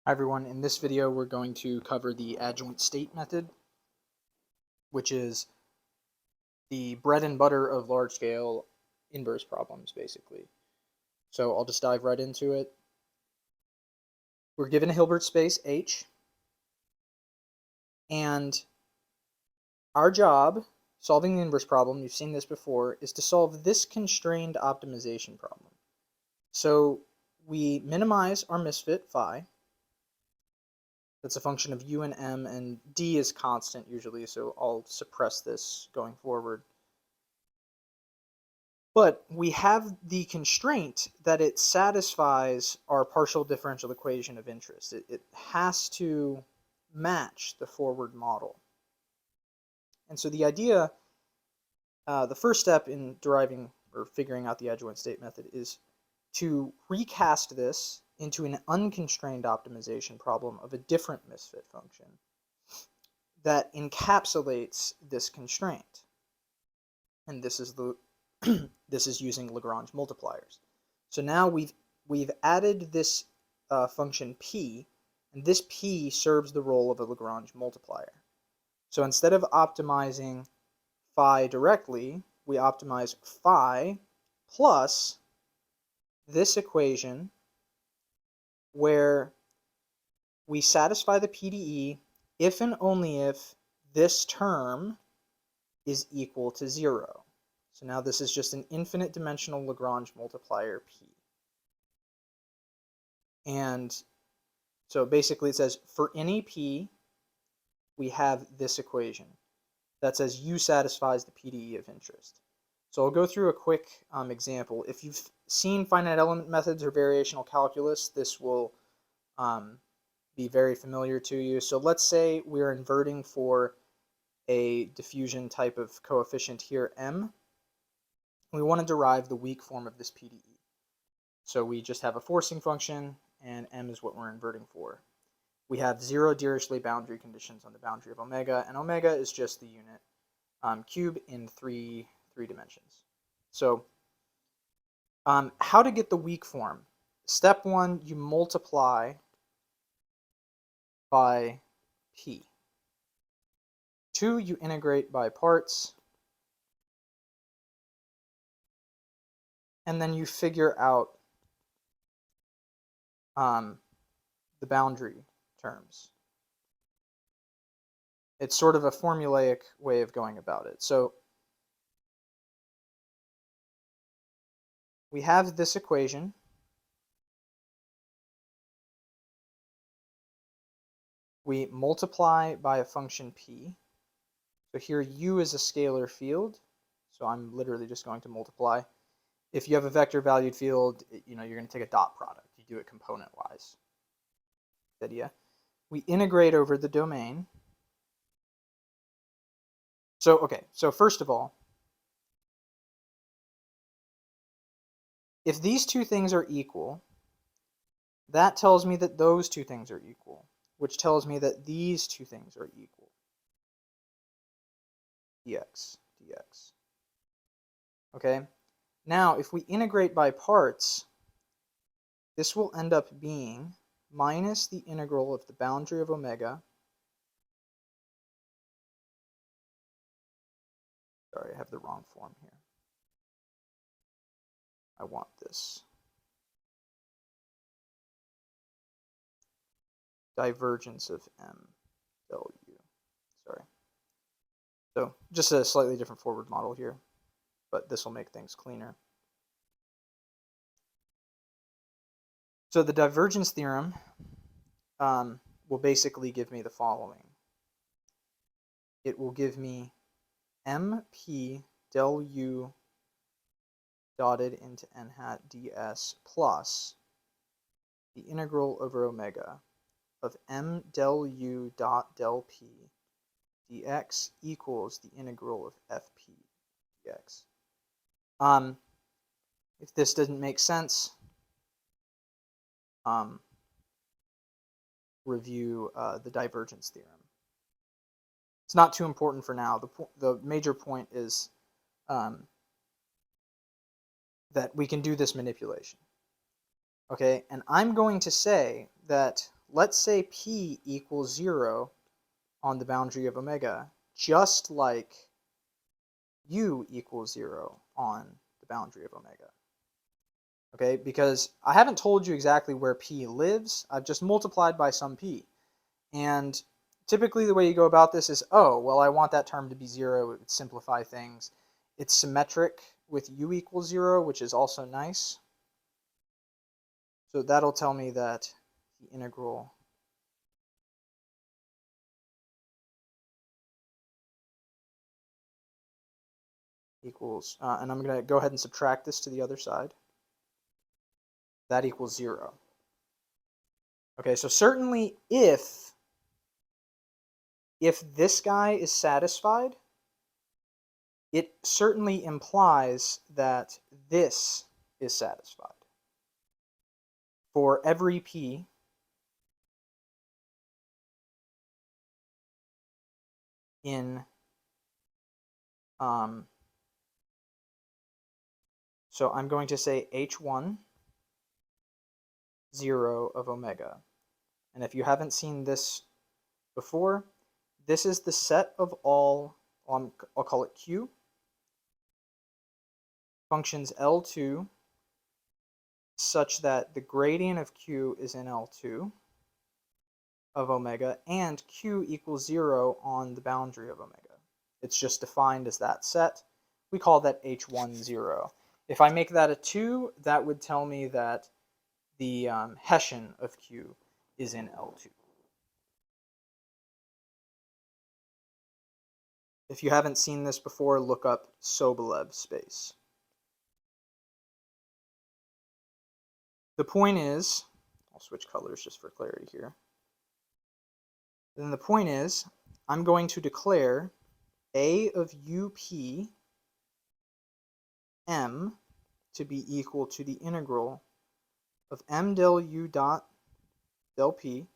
Hi everyone, in this video we're going to cover the adjoint state method, which is the bread and butter of large-scale inverse problems, basically. So I'll just dive right into it. We're given a Hilbert space H, and our job, solving the inverse problem, you've seen this before, is to solve this constrained optimization problem. So we minimize our misfit phi. That's a function of u and m, and d is constant usually, so I'll suppress this going forward. But we have the constraint that it satisfies our partial differential equation of interest. It has to match the forward model. And so the idea, the first step in deriving or figuring out the adjoint state method is to recast this into an unconstrained optimization problem of a different misfit function that encapsulates this constraint. And this is the this is using Lagrange multipliers. So now we've added this function p, and this p serves the role of a Lagrange multiplier. So instead of optimizing phi directly, we optimize phi plus this equation where we satisfy the PDE if and only if this term is equal to 0. So now this is just an infinite dimensional Lagrange multiplier P. And so basically it says for any P, we have this equation that says U satisfies the PDE of interest. So I'll go through a quick example. If you've seen finite element methods or variational calculus, this will be very familiar to you. So let's say we're inverting for a diffusion type of coefficient here, m. We want to derive the weak form of this PDE. So we just have a forcing function, and m is what we're inverting for. We have 0 Dirichlet boundary conditions on the boundary of omega, and omega is just the unit cube in three dimensions. So how to get the weak form? Step 1, you multiply by p. 2, you integrate by parts. And then you figure out the boundary terms. It's sort of a formulaic way of going about it. So we have this equation. We multiply by a function p. So here u is a scalar field, so I'm literally just going to multiply. If you have a vector valued field, you're going to take a dot product. You do it component-wise. Idea. We integrate over the domain. So, okay, so first of all, if these two things are equal, that tells me that those two things are equal, which tells me that these two things are equal. Dx. Okay? Now, if we integrate by parts, this will end up being minus the integral of the boundary of omega. Sorry, I have the wrong form here. I want this. Divergence of m del u. Sorry. So just a slightly different forward model here, but this will make things cleaner. So the divergence theorem will basically give me the following. It will give me mp del u dotted into n hat ds plus the integral over omega of m del u dot del p dx equals the integral of fp dx. If this doesn't make sense, review the divergence theorem. It's not too important for now. The major point is that we can do this manipulation. Okay, and I'm going to say that let's say p equals 0 on the boundary of omega, just like u equals 0 on the boundary of omega. Okay, because I haven't told you exactly where p lives. I've just multiplied by some p. And typically the way you go about this is, oh, well, I want that term to be 0. It would simplify things. It's symmetric with u equals 0, which is also nice. So that'll tell me that the integral equals, and I'm going to go ahead and subtract this to the other side. That equals 0. Okay, so certainly if this guy is satisfied, it certainly implies that this is satisfied. For every p in so I'm going to say h1 0 of omega. And if you haven't seen this before, this is the set of all, I'll call it Q, functions L2 such that the gradient of Q is in L2 of omega and Q equals 0 on the boundary of omega. It's just defined as that set. We call that H1 0. If I make that a 2, that would tell me that the Hessian of Q is in L2. If you haven't seen this before, look up Sobolev space. The point is, I'll switch colors just for clarity here. Then the point is, I'm going to declare A of UP M to be equal to the integral of M del U dot del P,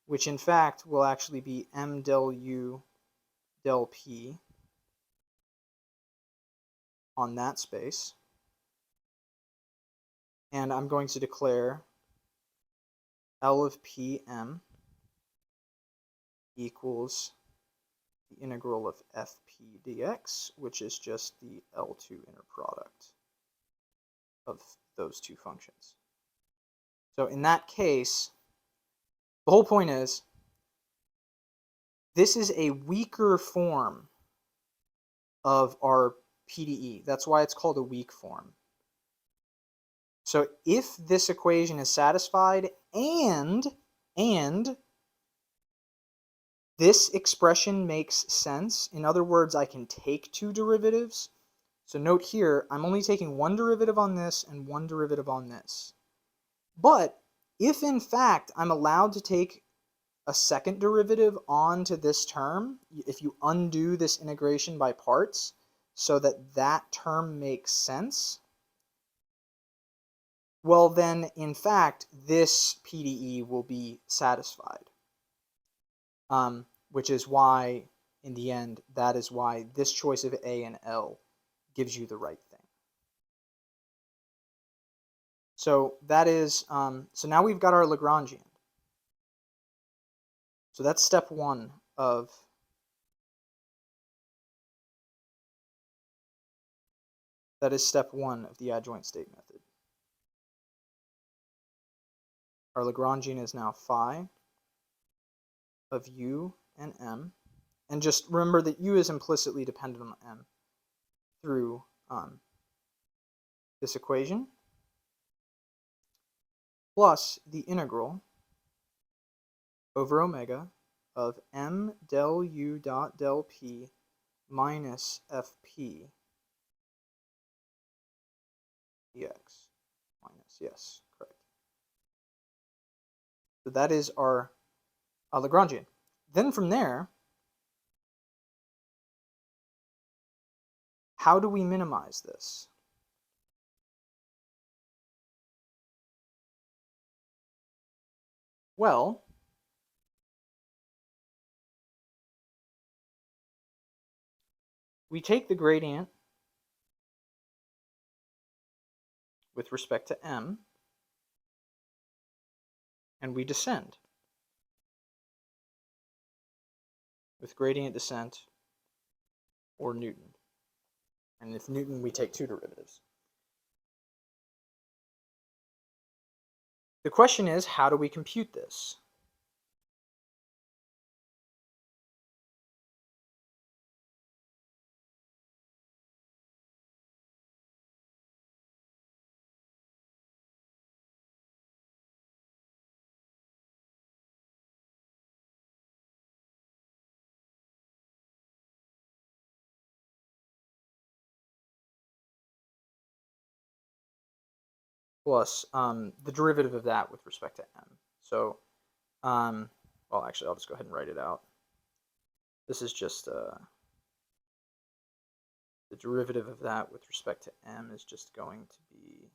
which in fact will actually be M del U del P on that space. And I'm going to declare L of Pm equals the integral of Fp dx, which is just the L2 inner product of those two functions. So in that case, the whole point is, this is a weaker form of our PDE. That's why it's called a weak form. So if this equation is satisfied and this expression makes sense, in other words, I can take two derivatives. So note here, I'm only taking one derivative on this and one derivative on this. But if in fact I'm allowed to take a second derivative onto this term, if you undo this integration by parts so that that term makes sense, well then in fact this PDE will be satisfied. Which is why in the end, that is why this choice of A and L gives you the right thing. So that is, so now we've got our Lagrangian. So that's step one of the adjoint state method. Our Lagrangian is now phi of u and m. And just remember that u is implicitly dependent on m through this equation, plus the integral over omega of m del u dot del p minus fp dx minus, yes, correct. So that is our Lagrangian. Then from there, how do we minimize this? Well, we take the gradient with respect to m, and we descend. with gradient descent or Newton. And if Newton, we take two derivatives. The question is, how do we compute this? Plus the derivative of that with respect to m. So, well, actually, I'll just go ahead and write it out. This is just the derivative of that with respect to m is just going to be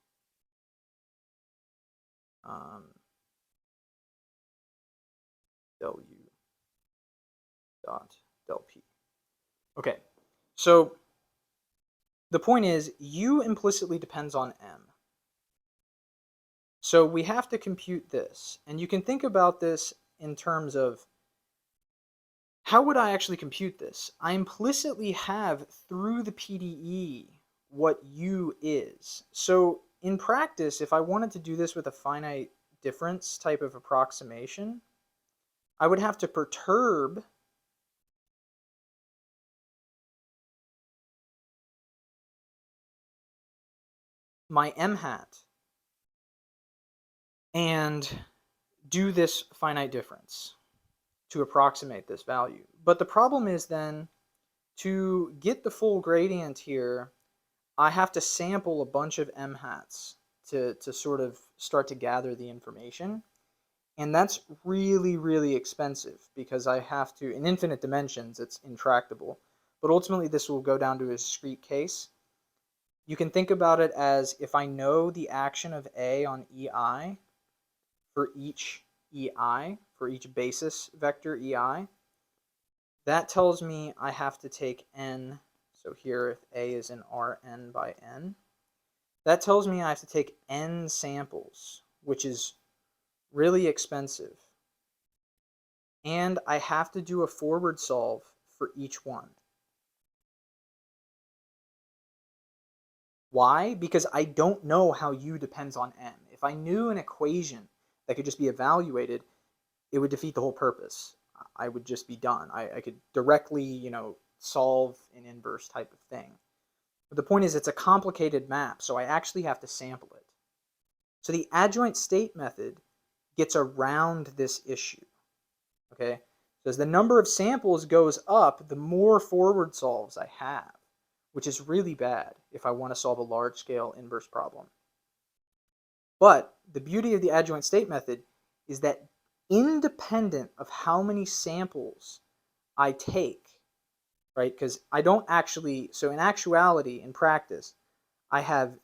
del u dot del p. Okay, so the point is u implicitly depends on m. So we have to compute this, and you can think about this in terms of how would I actually compute this? I implicitly have through the PDE what u is. So in practice, if I wanted to do this with a finite difference type of approximation, I would have to perturb my m hat and do this finite difference to approximate this value. But the problem is then, to get the full gradient here, I have to sample a bunch of m hats to sort of start to gather the information. And that's really, really expensive because I have to, in infinite dimensions, it's intractable. But ultimately, this will go down to a discrete case. You can think about it as if I know the action of A on EI for each EI, for each basis vector EI, that tells me I have to take n. So here, if A is in Rn by n, that tells me I have to take n samples, which is really expensive. And I have to do a forward solve for each one. Why? Because I don't know how u depends on m. If I knew an equation that could just be evaluated, it would defeat the whole purpose. I would just be done. I could directly, solve an inverse type of thing. But the point is, it's a complicated map, so I actually have to sample it. So the adjoint state method gets around this issue. Okay? So as the number of samples goes up, the more forward solves I have, which is really bad if I want to solve a large-scale inverse problem. But the beauty of the adjoint state method is that independent of how many samples I take, right? Because I don't actually, so in actuality, in practice, I have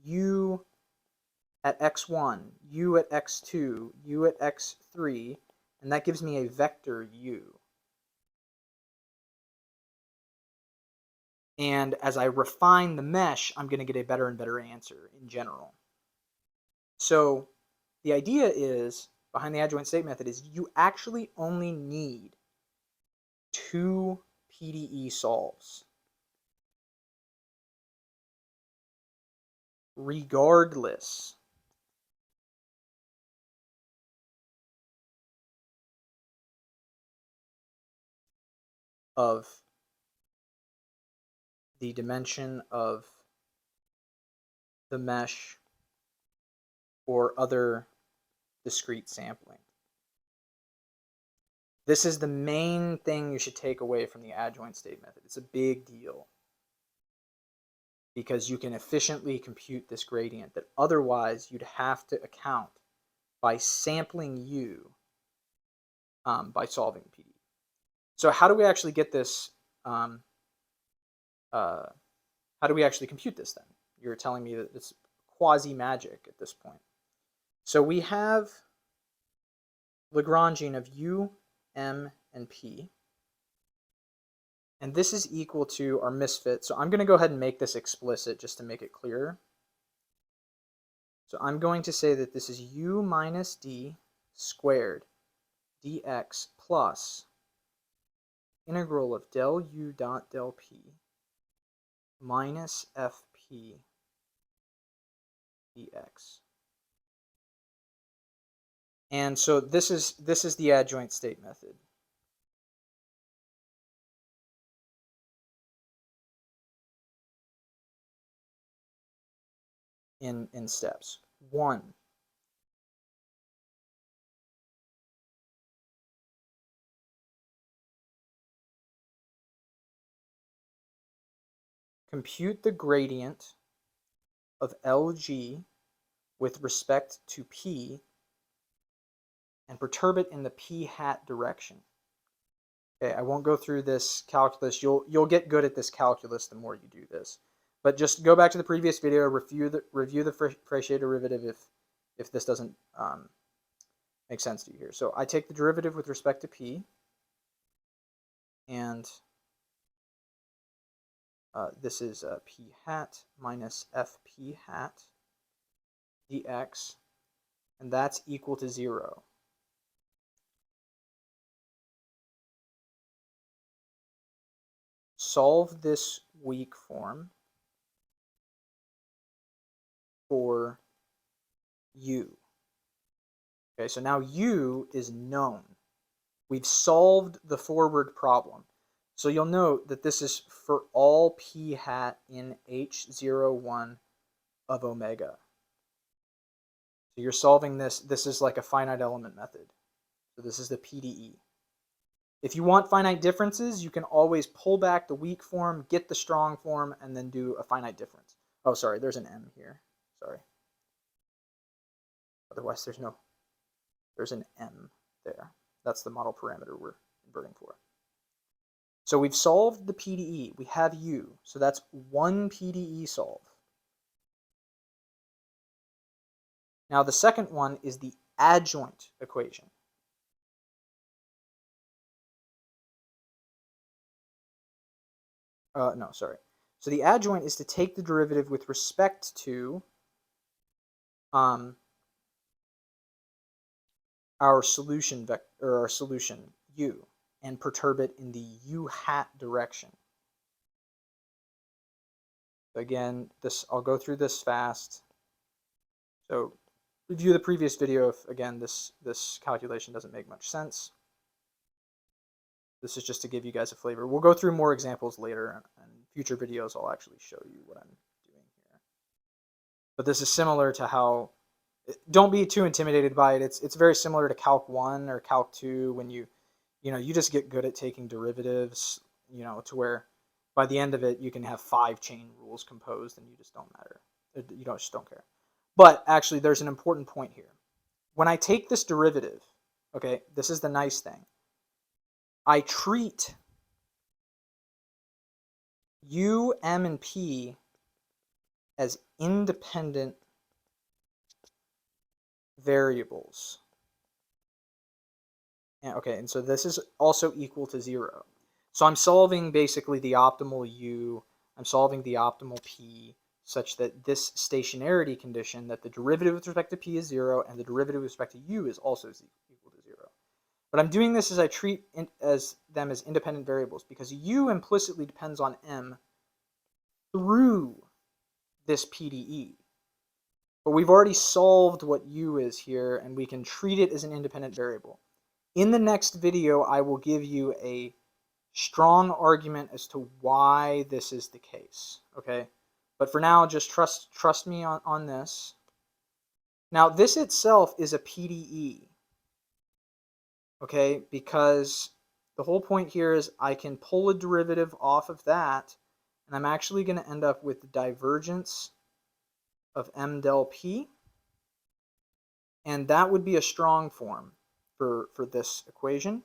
u at x1, u at x2, u at x3, and that gives me a vector u. And as I refine the mesh, I'm going to get a better and better answer in general. So the idea is, behind the adjoint state method, is you actually only need 2 PDE solves, regardless of the dimension of the mesh or other discrete sampling. This is the main thing you should take away from the adjoint state method. It's a big deal because you can efficiently compute this gradient that otherwise you'd have to account by sampling u by solving PDE. So how do we actually get this? How do we actually compute this then? You're telling me that it's quasi-magic at this point. So we have Lagrangian of u, m, and p. And this is equal to our misfit. So I'm going to go ahead and make this explicit just to make it clearer. So I'm going to say that this is u minus d squared dx plus integral of del u dot del p minus fp dx. And so this is the adjoint state method. In steps. 1. Compute the gradient of Lg with respect to p and perturb it in the p hat direction. Okay, I won't go through this calculus. You'll get good at this calculus the more you do this. But just go back to the previous video, review the Frechet derivative if this doesn't make sense to you here. So I take the derivative with respect to p, and this is p hat minus fp hat dx, and that's equal to 0. Solve this weak form for u. Okay, so now u is known. We've solved the forward problem. So you'll note that this is for all p hat in H01 of omega. So you're solving this. This is like a finite element method. So this is the PDE. If you want finite differences, you can always pull back the weak form, get the strong form, and then do a finite difference. Oh, sorry, there's an M here. Sorry. Otherwise, there's an M there. That's the model parameter we're inverting for. So we've solved the PDE. We have U. So that's one PDE solve. Now the second one is the adjoint equation. No, sorry. So the adjoint is to take the derivative with respect to our solution vector, or our solution u, and perturb it in the u hat direction. Again, I'll go through this fast. So review the previous video if, again, this calculation doesn't make much sense. This is just to give you guys a flavor. We'll go through more examples later, and future videos I'll actually show you what I'm doing here. But this is similar to how, don't be too intimidated by it. It's very similar to Calc 1 or Calc 2 when you just get good at taking derivatives, to where by the end of it you can have 5 chain rules composed and you just don't matter. You just don't care. But actually there's an important point here. When I take this derivative, okay, this is the nice thing. I treat u, m, and p as independent variables. Okay, and so this is also equal to 0. So I'm solving basically the optimal u, I'm solving the optimal p, such that this stationarity condition, that the derivative with respect to p is 0, and the derivative with respect to u is also equal to 0. But I'm doing this as I treat them as independent variables, because u implicitly depends on m through this PDE. But we've already solved what u is here, and we can treat it as an independent variable. In the next video, I will give you a strong argument as to why this is the case, okay? But for now, just trust me on this. Now, this itself is a PDE, okay? Because the whole point here is I can pull a derivative off of that, and I'm actually going to end up with the divergence of m del p, and that would be a strong form for this equation.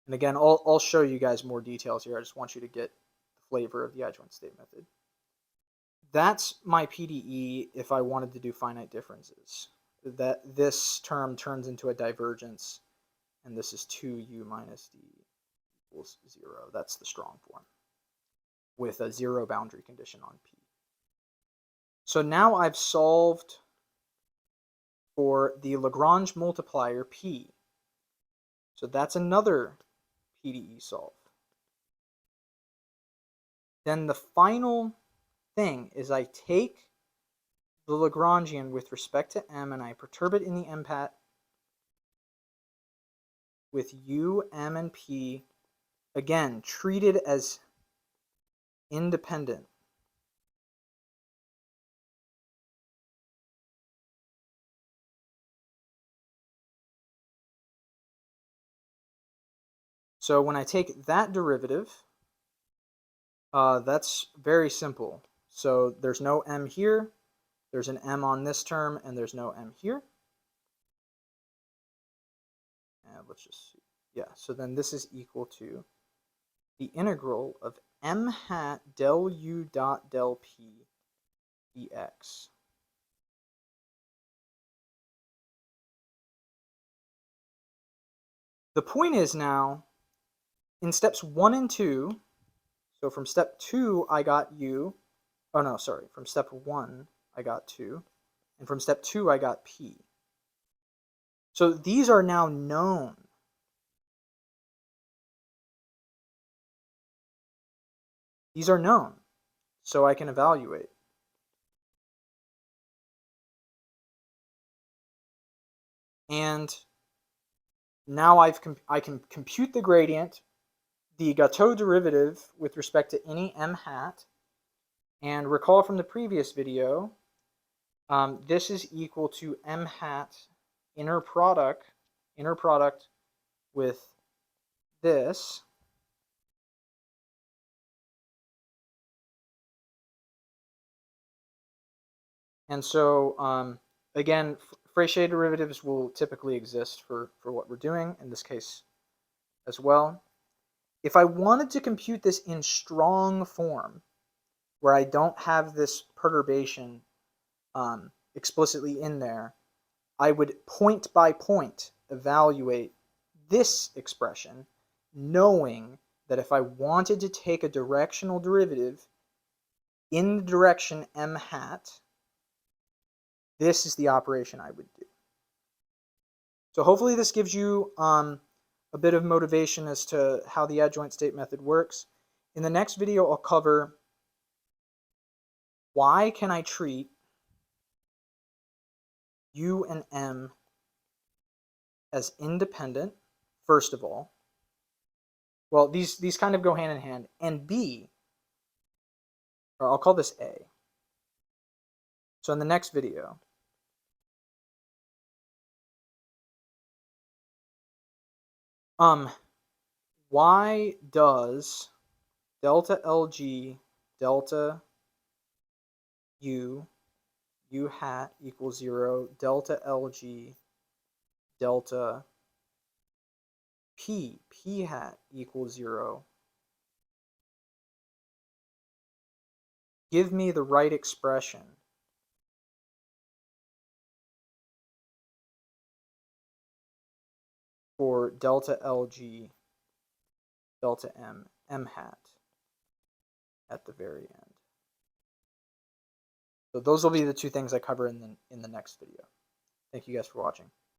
And again, I'll show you guys more details here. I just want you to get the flavor of the adjoint state method. That's my PDE if I wanted to do finite differences. That this term turns into a divergence, and this is 2u minus d equals 0. That's the strong form with a 0 boundary condition on p. So now I've solved for the Lagrange multiplier p. So that's another PDE solve. then the final thing is I take the Lagrangian with respect to m and I perturb it in the m hat with u, m, and p, again, treated as independent. So when I take that derivative, that's very simple. So there's no m here, there's an m on this term, and there's no m here. And let's just see. Yeah, so then this is equal to the integral of m hat del u dot del p dx. The point is now, in steps 1 and 2, so from step 2 I got u, oh no, sorry, from step 1 I got 2, and from step 2 I got p. So these are now known. These are known, so I can evaluate. And now I can compute the gradient, the Gateau derivative with respect to any m hat, and recall from the previous video, this is equal to m hat inner product with this. And so, again, Fréchet derivatives will typically exist for what we're doing, in this case as well. If I wanted to compute this in strong form, where I don't have this perturbation explicitly in there, I would point by point evaluate this expression, knowing that if I wanted to take a directional derivative in the direction m hat, this is the operation I would do. So hopefully this gives you a bit of motivation as to how the adjoint state method works. In the next video, I'll cover why can I treat u and m as independent, first of all. Well, these kind of go hand in hand. And B, or I'll call this A. So in the next video, why does delta LG delta U hat equals 0, delta LG delta P hat equals 0? Give me the right expression for delta LG delta M hat at the very end. So those will be the two things I cover in the next video. Thank you guys for watching.